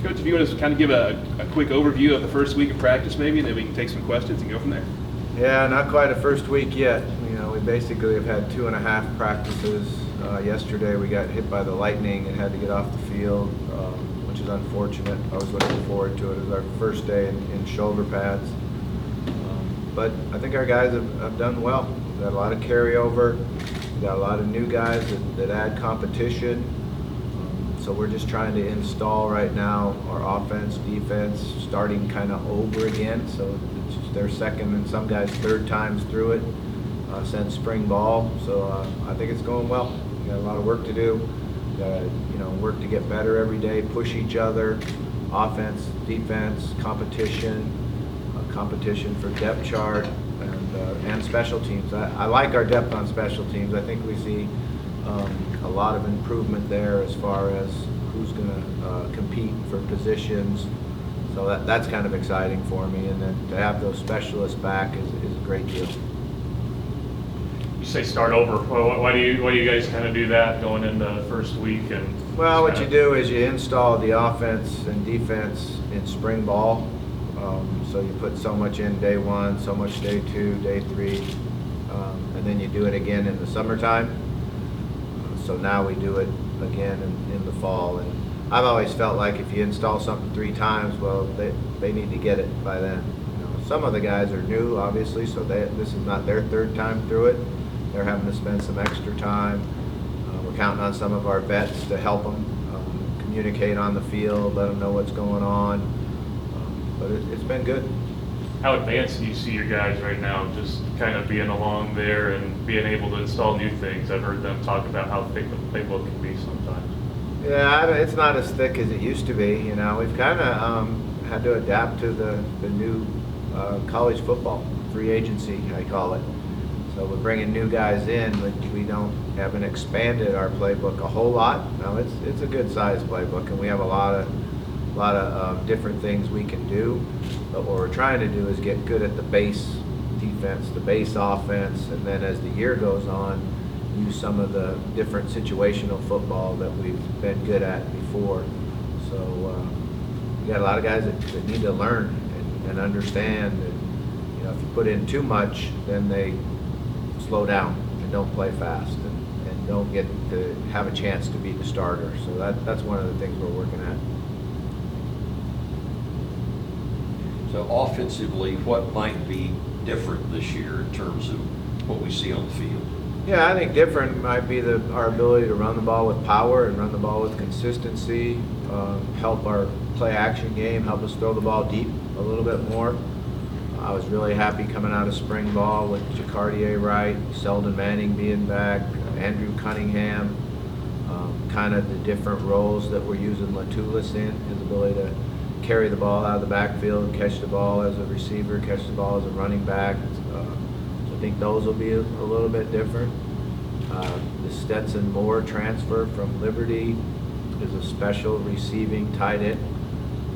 Coach, if you want to kind of give a quick overview of the first week of practice maybe, and then we can take some questions and go from there. Yeah, not quite a first week yet. We basically have had 2.5 practices. Yesterday we got hit by the lightning and had to get off the field, which is unfortunate. I was looking forward to it. It was our first day in shoulder pads. But I think our guys have done well. We've got a lot of carryover. We've got a lot of new guys that add competition. So we're just trying to install right now our offense, defense, starting kind of over again. So it's their second and some guys third times through it since spring ball. So I think it's going well. We got a lot of work to do. We got to work to get better every day, push each other, offense, defense, competition for depth chart and special teams. I like our depth on special teams. I think we see a lot of improvement there as far as who's going to compete for positions. So that's kind of exciting for me, and then to have those specialists back is a great deal. You say start over. Well, why do you guys kind of do that going into the first week? And well, what you do is you install the offense and defense in spring ball. So you put so much in day 1, so much day 2, day 3, and then you do it again in the summertime. So now we do it again in the fall. And I've always felt like if you install something 3 times, well, they need to get it by then. Some of the guys are new, obviously, so this is not their third time through it. They're having to spend some extra time. We're counting on some of our vets to help them communicate on the field, let them know what's going on. But it's been good. How advanced do you see your guys right now, just kind of being along there and being able to install new things? I've heard them talk about how thick the playbook can be sometimes. Yeah, it's not as thick as it used to be. We've kind of had to adapt to the new college football, free agency, I call it. So we're bringing new guys in, but we haven't expanded our playbook a whole lot. Now it's a good sized playbook, and we have a lot of different things we can do. But what we're trying to do is get good at the base defense, the base offense, and then as the year goes on, use some of the different situational football that we've been good at before. So we got a lot of guys that need to learn and understand. And if you put in too much, then they slow down and don't play fast and don't get to have a chance to be the starter. So that's one of the things we're working at. So offensively, what might be different this year in terms of what we see on the field? Yeah, I think different might be our ability to run the ball with power and run the ball with consistency, help our play-action game, help us throw the ball deep a little bit more. I was really happy coming out of spring ball with Jacardier Wright, Selden Manning being back, Andrew Cunningham, kind of the different roles that we're using Latulis in, his ability to carry the ball out of the backfield, catch the ball as a receiver, catch the ball as a running back. So I think those will be a little bit different. The Stetson Moore transfer from Liberty is a special receiving tight end,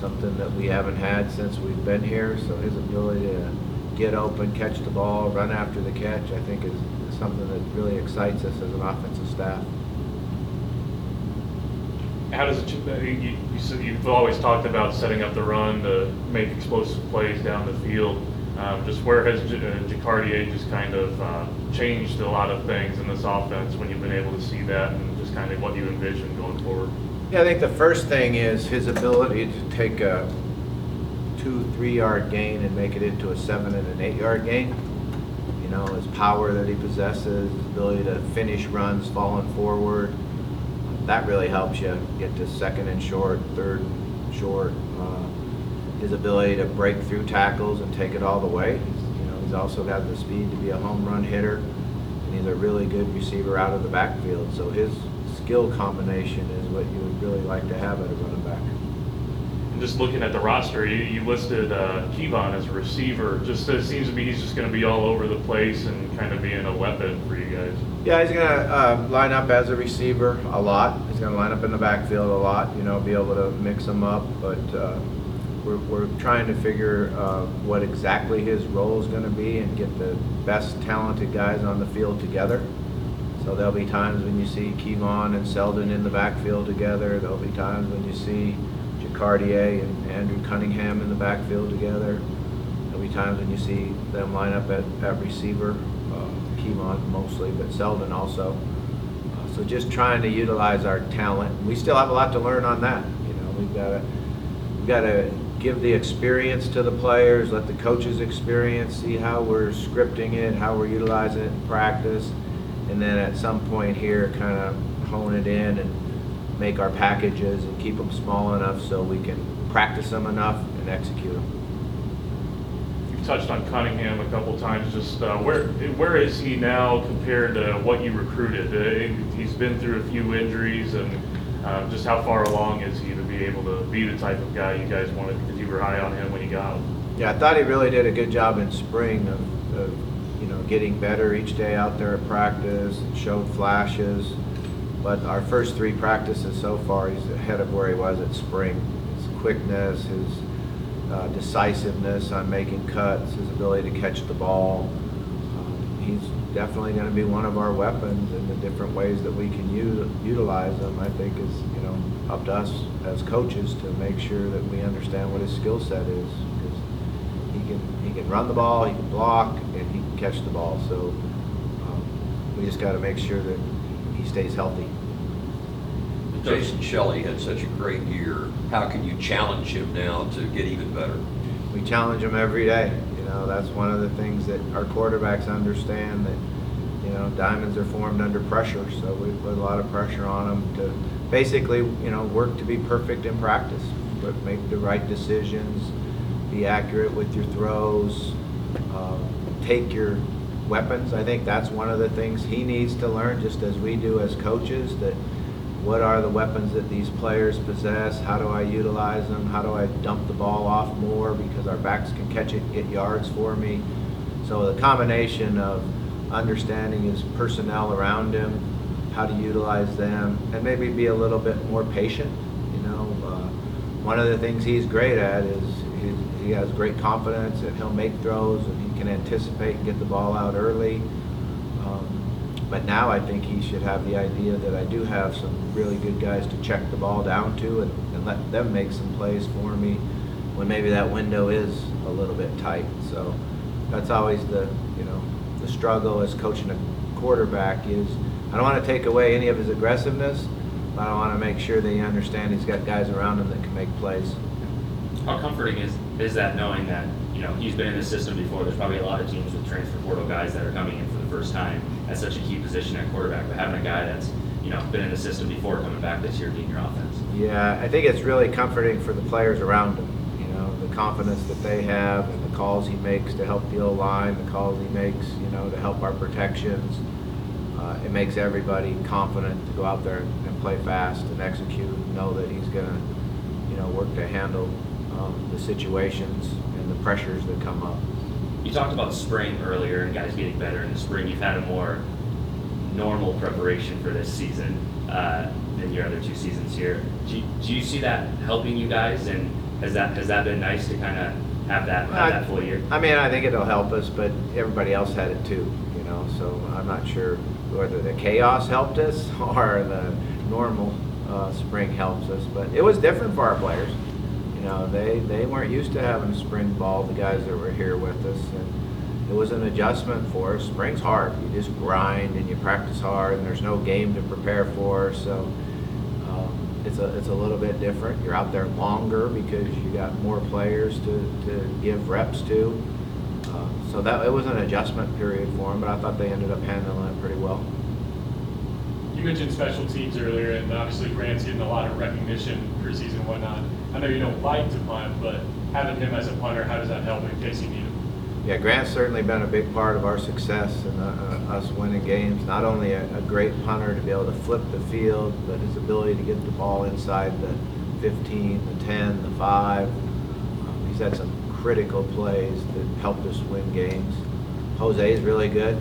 something that we haven't had since we've been here. So his ability to get open, catch the ball, run after the catch, I think is something that really excites us as an offensive staff. How does it? You said you've always talked about setting up the run to make explosive plays down the field. Just where has Jacardier just kind of changed a lot of things in this offense when you've been able to see that, and just kind of what you envision going forward? Yeah, I think the first thing is his ability to take a 2-3 yard gain and make it into a 7 and an 8 yard gain. His power that he possesses, his ability to finish runs falling forward. That really helps you get to second and short, third and short. His ability to break through tackles and take it all the way. He's also got the speed to be a home run hitter, and he's a really good receiver out of the backfield. So his skill combination is what you would really like to have at a running back. And just looking at the roster, you listed Kevon as a receiver. Just it seems to be he's just going to be all over the place and kind of being a weapon for you guys. Yeah, he's going to line up as a receiver a lot. He's going to line up in the backfield a lot, be able to mix them up. But we're trying to figure what exactly his role is going to be and get the best talented guys on the field together. So there'll be times when you see Kevon and Selden in the backfield together. There'll be times when you see Jacardier and Andrew Cunningham in the backfield together. There'll be times when you see them line up at receiver, Kevon mostly, but Selden also. So just trying to utilize our talent. We still have a lot to learn on that. You know, we've got to give the experience to the players, let the coaches experience, see how we're scripting it, how we're utilizing it in practice, and then at some point here kind of hone it in and make our packages and keep them small enough so we can practice them enough and execute them. You've touched on Cunningham a couple times. Just where is he now compared to what you recruited? He's been through a few injuries, and just how far along is he to be able to be the type of guy you guys wanted, because you were high on him when you got him? Yeah, I thought he really did a good job in spring of getting better each day out there at practice, and showed flashes. But our first 3 practices so far, he's ahead of where he was at spring. His quickness, his decisiveness on making cuts, his ability to catch the ball. He's definitely going to be one of our weapons, and the different ways that we can utilize him, I think, is up to us as coaches to make sure that we understand what his skill set is, because he can run the ball, he can block, and he can catch the ball. So we just got to make sure that he stays healthy. Jason Shelley had such a great year. How can you challenge him now to get even better? We challenge him every day. That's one of the things that our quarterbacks understand, that diamonds are formed under pressure. So we put a lot of pressure on them to basically work to be perfect in practice, but make the right decisions, be accurate with your throws, take your weapons. I think that's one of the things he needs to learn, just as we do as coaches, that what are the weapons that these players possess? How do I utilize them? How do I dump the ball off more because our backs can catch it, get yards for me? So the combination of understanding his personnel around him, how to utilize them, and maybe be a little bit more patient. One of the things he's great at is he has great confidence that he'll make throws and he can anticipate and get the ball out early. But now I think he should have the idea that I do have some really good guys to check the ball down to and let them make some plays for me when maybe that window is a little bit tight. So that's always the struggle as coaching a quarterback is I don't want to take away any of his aggressiveness, but I want to make sure that he understands he's got guys around him that can make plays. How comforting is that, knowing that he's been in the system before? There's probably a lot of teams with transfer portal guys that are coming in for the first time at such a key position at quarterback, but having a guy that's been in the system before coming back this year being your offense. Yeah, I think it's really comforting for the players around him. The confidence that they have and the calls he makes to help the O-line, the calls he makes to help our protections. It makes everybody confident to go out there and play fast and execute and know that he's going to work to handle the situations and the pressures that come up. You talked about spring earlier and guys getting better in the spring. You've had a more normal preparation for this season than your other 2 seasons here. Do you see that helping you guys, and has that been nice to kind of have that full year? I mean, I think it'll help us, but everybody else had it too, so I'm not sure whether the chaos helped us or the normal spring helps us, but it was different for our players. They weren't used to having spring ball, the guys that were here with us, and it was an adjustment for us. Spring's hard. You just grind and you practice hard, and there's no game to prepare for, so it's a little bit different. You're out there longer because you got more players to give reps to. So that it was an adjustment period for them, but I thought they ended up handling it pretty well. You mentioned special teams earlier, and obviously Grant's getting a lot of recognition preseason and whatnot. I know you don't like to punt, but having him as a punter, how does that help in case you need him? Yeah, Grant's certainly been a big part of our success and us winning games. Not only a great punter to be able to flip the field, but his ability to get the ball inside the 15, the 10, the 5. He's had some critical plays that helped us win games. Jose's really good.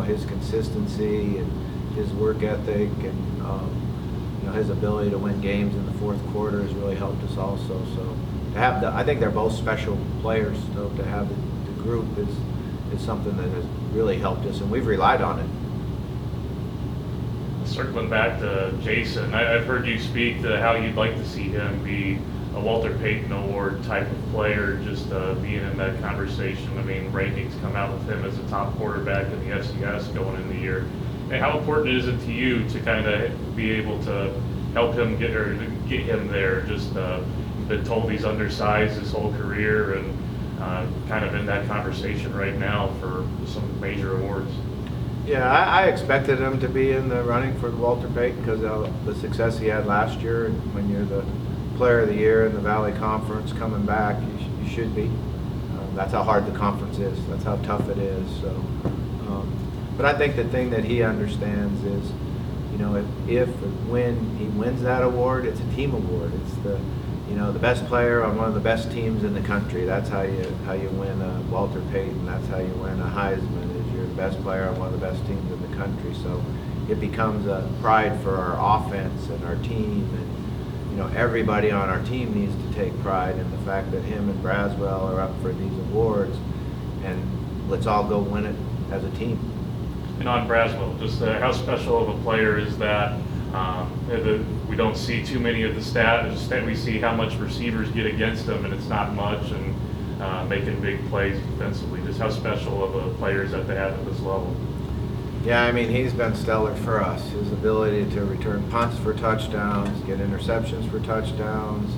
His consistency and his work ethic and his ability to win games in the fourth quarter has really helped us also. So to have I think they're both special players. So to have the group is something that has really helped us, and we've relied on it. Circling back to Jason, I've heard you speak to how you'd like to see him be a Walter Payton Award type of player, just being in that conversation. I mean, rankings come out with him as a top quarterback in the FCS going in the year. And how important is it to you to kind of be able to help him get him there? Just been told he's undersized his whole career, and kind of in that conversation right now for some major awards. Yeah, I expected him to be in the running for Walter Payton because of the success he had last year. And when you're the player of the year in the Valley Conference coming back, you should be. That's how hard the conference is. That's how tough it is. So, but I think the thing that he understands is, you know, if and when he wins that award, it's a team award. It's the best player on one of the best teams in the country. That's how you win a Walter Payton. That's how you win a Heisman. Is you're the best player on one of the best teams in the country. So it becomes a pride for our offense and our team, and everybody on our team needs to take pride in the fact that him and Braswell are up for these awards, and let's all go win it as a team. And on Braswell, just how special of a player is that? We don't see too many of the stats. Instead, we see how much receivers get against him, and it's not much, and making big plays defensively. Just how special of a player is that to have at this level? Yeah, I mean, he's been stellar for us. His ability to return punts for touchdowns, get interceptions for touchdowns,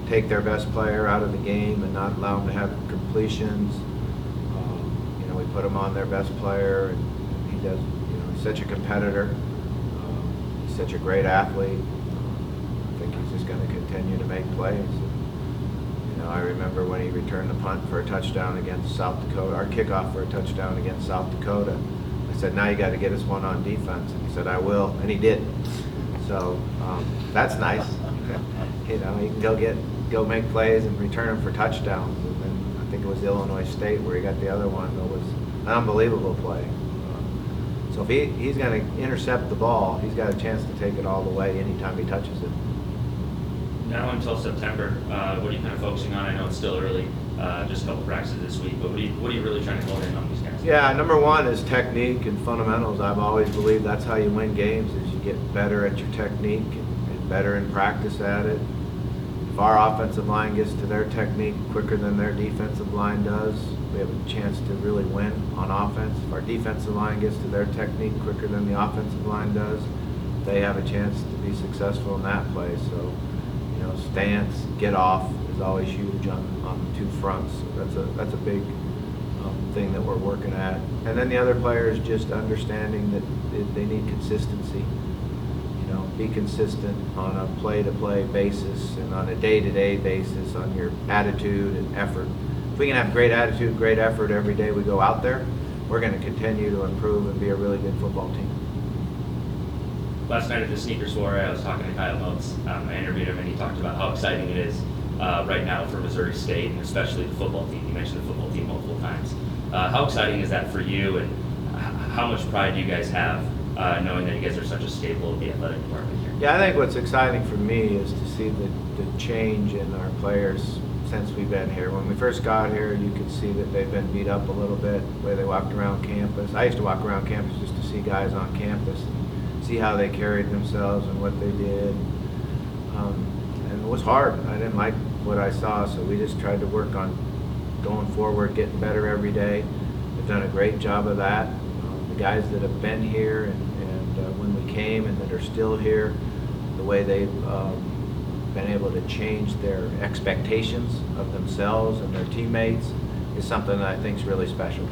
take their best player out of the game and not allow him to have completions. We put him on their best player, and he does. He's such a competitor. He's such a great athlete. I think he's just going to continue to make plays. I remember when he returned the punt for a touchdown against South Dakota, our kickoff for a touchdown against South Dakota. I said, now you got to get us one on defense. And he said, I will. And he did. So that's nice. He can go make plays and return them for touchdowns. And then I think it was Illinois State where he got the other one that was an unbelievable play. So if he's going to intercept the ball, he's got a chance to take it all the way anytime he touches it. Now until September, what are you kind of focusing on? I know it's still early, just a couple practices this week, but what are you really trying to hone in on these guys? Yeah, number one is technique and fundamentals. I've always believed that's how you win games, is you get better at your technique and better in practice at it. If our offensive line gets to their technique quicker than their defensive line does, we have a chance to really win on offense. If our defensive line gets to their technique quicker than the offensive line does, they have a chance to be successful in that play. So, stance, get off is always huge on the two fronts. So that's a big thing that we're working at. And then the other players just understanding that they need consistency. Be consistent on a play-to-play basis and on a day-to-day basis on your attitude and effort. If we can have great attitude, great effort every day we go out there, we're going to continue to improve and be a really good football team. Last night at the Sneaker Soiree, I was talking to Kyle Motes. I interviewed him, and he talked about how exciting it is right now for Missouri State, and especially the football team. You mentioned the football team multiple times. How exciting is that for you, and how much pride do you guys have knowing that you guys are such a staple of the athletic department here? Yeah, I think what's exciting for me is to see the change in our players since we've been here. When we first got here, you could see that they've been beat up a little bit, the way they walked around campus. I used to walk around campus just to see guys on campus, see how they carried themselves and what they did. And it was hard. I didn't like what I saw, so we just tried to work on going forward, getting better every day. They've done a great job of that. The guys that have been here and when we came and that are still here, the way they've been able to change their expectations of themselves and their teammates is something that I think is really special.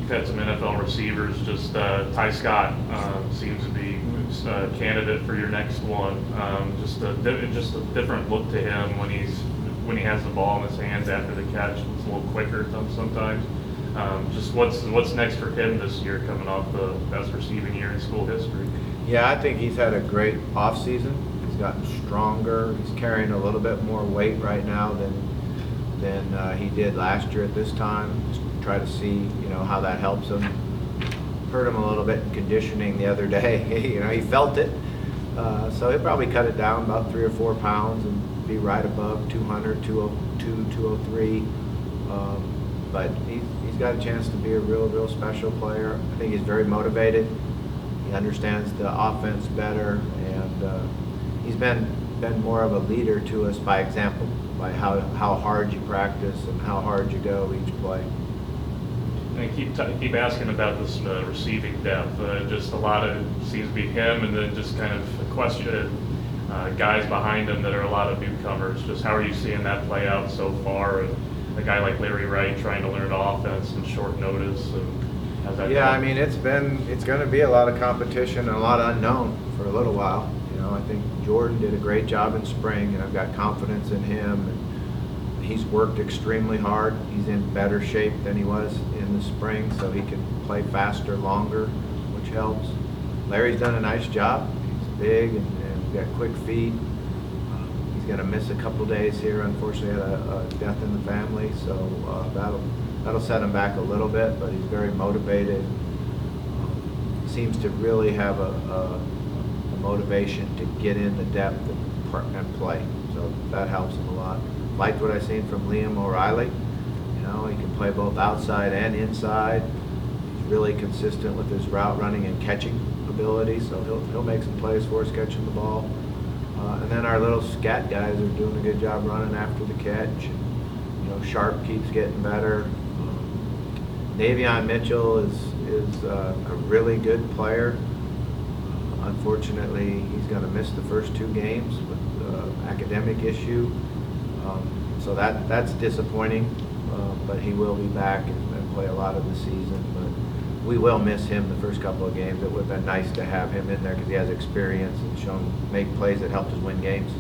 You've had some NFL receivers. Just Ty Scott seems to be a candidate for your next one. Just a different look to him when he has the ball in his hands after the catch. It's a little quicker sometimes. Just what's next for him this year, coming off the best receiving year in school history? Yeah, I think he's had a great offseason. He's gotten stronger. He's carrying a little bit more weight right now than he did last year at this time. Just try to see, how that helps him. Hurt him a little bit in conditioning the other day. He felt it. So he'll probably cut it down about 3 or 4 pounds and be right above 200, 202, 203. But he's got a chance to be a real special player. I think he's very motivated. He understands the offense better, and he's been been more of a leader to us by example, by how hard you practice and how hard you go each play. And I keep asking about this receiving depth. Just a lot of seems to be him, and then just kind of a question guys behind him that are a lot of newcomers. Just how are you seeing that play out so far? And a guy like Larry Wright trying to learn offense in short notice. And how's that Yeah, I going? mean, it's going to be a lot of competition and a lot of unknown for a little while. You know, I think Jordan did a great job in spring, and I've got confidence in him. And he's worked extremely hard. He's in better shape than he was in the spring, so he can play faster, longer, which helps. Larry's done a nice job. He's big and got quick feet. He's going to miss a couple days here. Unfortunately, had a death in the family, so that'll set him back a little bit. But he's very motivated. Seems to really have a motivation to get in the depth and play. So that helps him a lot. Liked what I seen from Liam O'Reilly. You know, he can play both outside and inside. He's really consistent with his route running and catching ability, so he'll make some plays for us catching the ball. And then our little scat guys are doing a good job running after the catch. You know, Sharp keeps getting better. Davion Mitchell is a really good player. Unfortunately, he's going to miss the first 2 games with academic issue. So that's disappointing, but he will be back and play a lot of the season. But we will miss him the first couple of games. It would have been nice to have him in there because he has experience and shown make plays that helped us win games.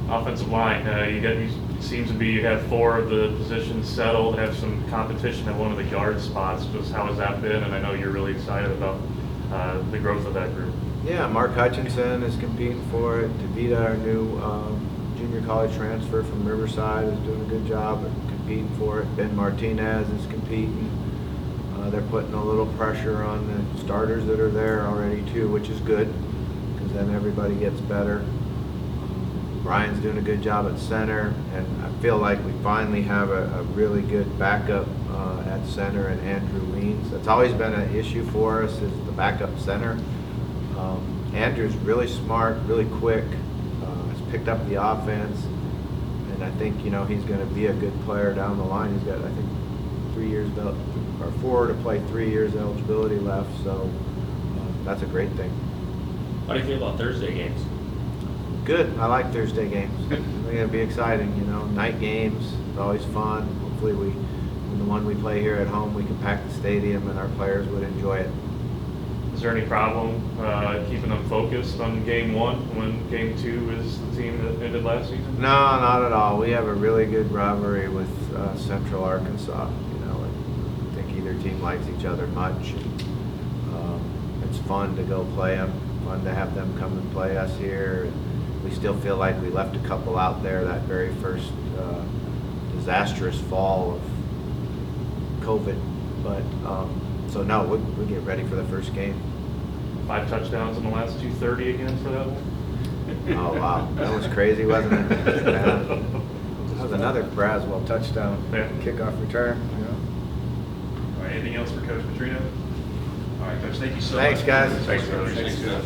Offensive line, you seems to be you have 4 of the positions settled, have some competition at one of the guard spots. Just how has that been? And I know you're really excited about the growth of that group. Yeah, Mark Hutchinson is competing for it. DeVita, our new junior college transfer from Riverside, is doing a good job at competing for it. Ben Martinez is competing. They're putting a little pressure on the starters that are there already too, which is good because then everybody gets better. Brian's doing a good job at center, and I feel like we finally have a really good backup at center in Andrew Weens. That's always been an issue for us, is the backup center. Andrew's really smart, really quick, has picked up the offense, and I think, you know, he's going to be a good player down the line. He's got, I think, 3 years or 4 to play 3 years eligibility left, so that's a great thing. How do you feel about Thursday games? Good. I like Thursday games. I think it'll be exciting. You know, night games is always fun. Hopefully, when the one we play here at home, we can pack the stadium and our players would enjoy it. Is there any problem keeping them focused on game 1 when game 2 is the team that ended last season? No, not at all. We have a really good rivalry with Central Arkansas. You know, I think either team likes each other much. It's fun to go play them. Fun to have them come and play us here. We still feel like we left a couple out there that very first disastrous fall of COVID. But so no, we get ready for the first game. 5 touchdowns in the last 2:30 again for that one? Oh wow, that was crazy, wasn't it? Yeah. That was another Braswell touchdown, Yeah. kickoff return. You know. All right, anything else for Coach Petrino? All right, Coach, thank you so Thanks, much. guys. Thanks, Coach. Thanks, Coach.